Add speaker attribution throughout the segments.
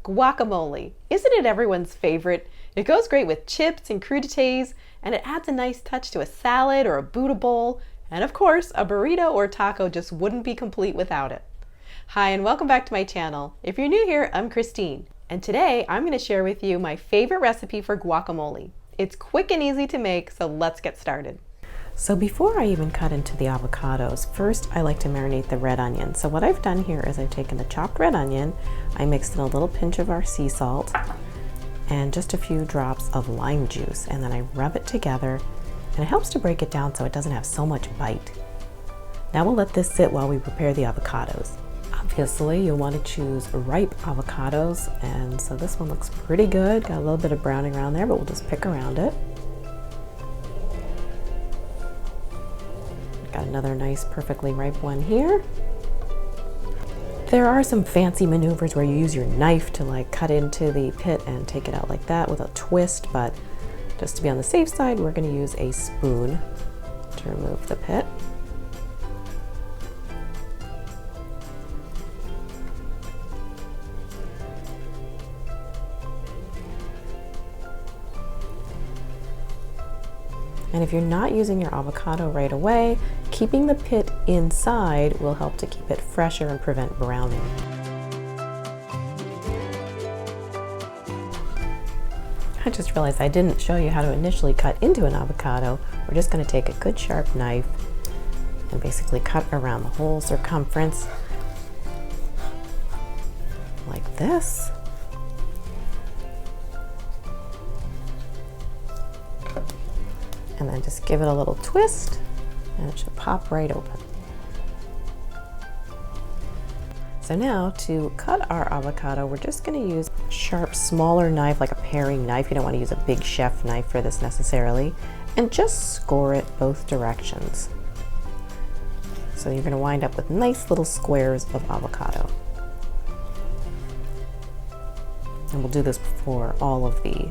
Speaker 1: Guacamole. Isn't it everyone's favorite? It goes great with chips and crudités, and it adds a nice touch to a salad or a Buddha bowl. And of course, a burrito or taco just wouldn't be complete without it. Hi, and welcome back to my channel. If you're new here, I'm Christine. And today I'm going to share with you my favorite recipe for guacamole. It's quick and easy to make, so let's get started. So before I even cut into the avocados, first I like to marinate the red onion. So what I've done here is I've taken the chopped red onion, I mixed in a little pinch of our sea salt, and just a few drops of lime juice, and then I rub it together, and it helps to break it down so it doesn't have so much bite. Now we'll let this sit while we prepare the avocados. Obviously, you'll want to choose ripe avocados, and so this one looks pretty good. Got a little bit of browning around there, but we'll just pick around it. Got another nice, perfectly ripe one here. There are some fancy maneuvers where you use your knife to cut into the pit and take it out like that with a twist, but just to be on the safe side, we're going to use a spoon to remove the pit. And if you're not using your avocado right away, keeping the pit inside will help to keep it fresher and prevent browning. I just realized I didn't show you how to initially cut into an avocado. We're just going to take a good sharp knife and basically cut around the whole circumference like this. And then just give it a little twist and it should pop right open. So now to cut our avocado, we're just going to use a sharp, smaller knife, like a paring knife. You don't want to use a big chef knife for this necessarily, and just score it both directions. So you're going to wind up with nice little squares of avocado. And we'll do this for all of the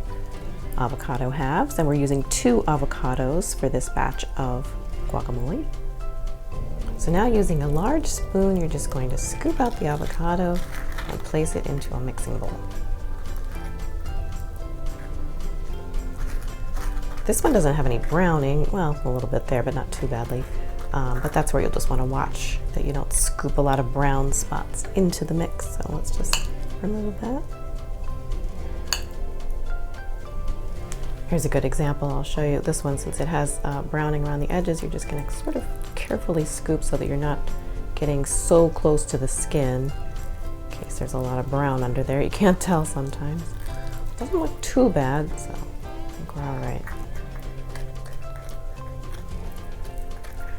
Speaker 1: avocado halves, and we're using 2 avocados for this batch of guacamole. So now using a large spoon, you're just going to scoop out the avocado and place it into a mixing bowl. This one doesn't have any browning, well, a little bit there, but not too badly. But that's where you'll just want to watch that you don't scoop a lot of brown spots into the mix. So let's just remove that. Here's a good example. I'll show you this one. Since it has browning around the edges, you're just going to sort of carefully scoop so that you're not getting so close to the skin in case there's a lot of brown under there. You can't tell sometimes. It doesn't look too bad, so I think we're all right.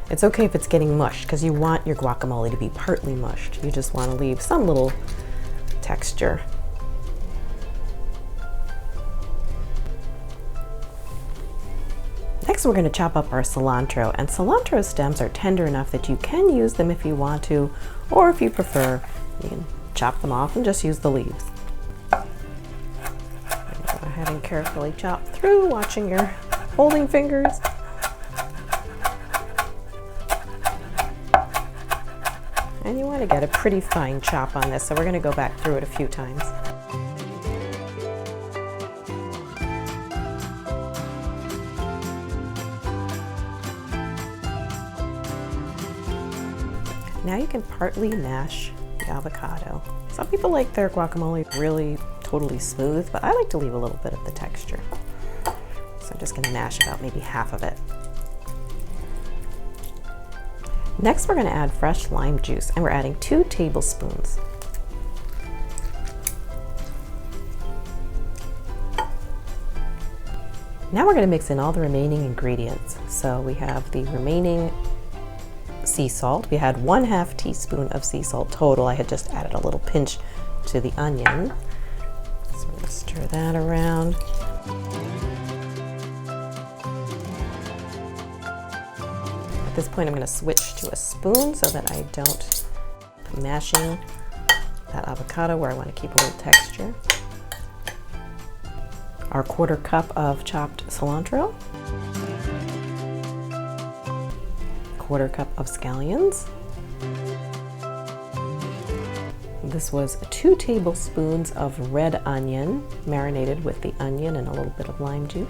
Speaker 1: It's okay if it's getting mushed because you want your guacamole to be partly mushed. You just want to leave some little texture. Next, we're going to chop up our cilantro, and cilantro stems are tender enough that you can use them if you want to, or if you prefer, you can chop them off and just use the leaves. Go ahead and carefully chop through, watching your holding fingers. And you want to get a pretty fine chop on this, so we're going to go back through it a few times. Now you can partly mash the avocado. Some people like their guacamole really totally smooth, but I like to leave a little bit of the texture. So I'm just going to mash about maybe half of it. Next, we're going to add fresh lime juice, and we're adding 2 tablespoons. Now we're going to mix in all the remaining ingredients. So we have the remaining sea salt. We had 1/2 teaspoon of sea salt total. I had just added a little pinch to the onion. So we're going to stir that around. At this point, I'm going to switch to a spoon so that I don't mashing that avocado where I want to keep a little texture. Our 1/4 cup of chopped cilantro. 1/4 cup of scallions, This was 2 tablespoons of red onion, marinated with the onion and a little bit of lime juice.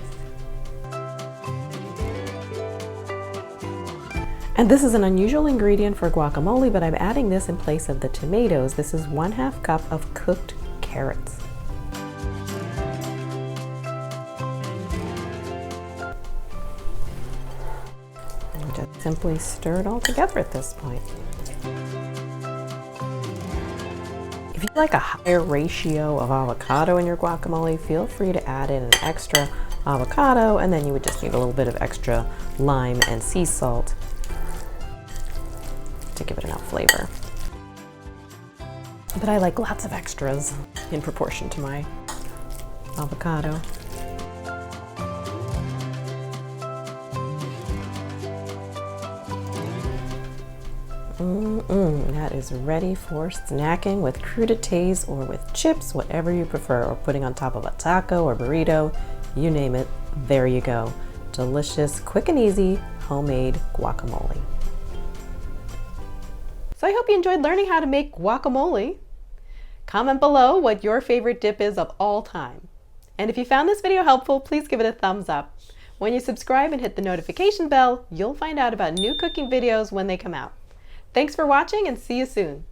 Speaker 1: And this is an unusual ingredient for guacamole, but I'm adding this in place of the tomatoes. This is 1/2 cup of cooked carrots. And just simply stir it all together at this point. If you like a higher ratio of avocado in your guacamole, feel free to add in an extra avocado, and then you would just need a little bit of extra lime and sea salt to give it enough flavor. But I like lots of extras in proportion to my avocado. That is ready for snacking with crudités or with chips, whatever you prefer, or putting on top of a taco or burrito, you name it, there you go. Delicious, quick and easy, homemade guacamole. So I hope you enjoyed learning how to make guacamole. Comment below what your favorite dip is of all time. And if you found this video helpful, please give it a thumbs up. When you subscribe and hit the notification bell, you'll find out about new cooking videos when they come out. Thanks for watching and see you soon.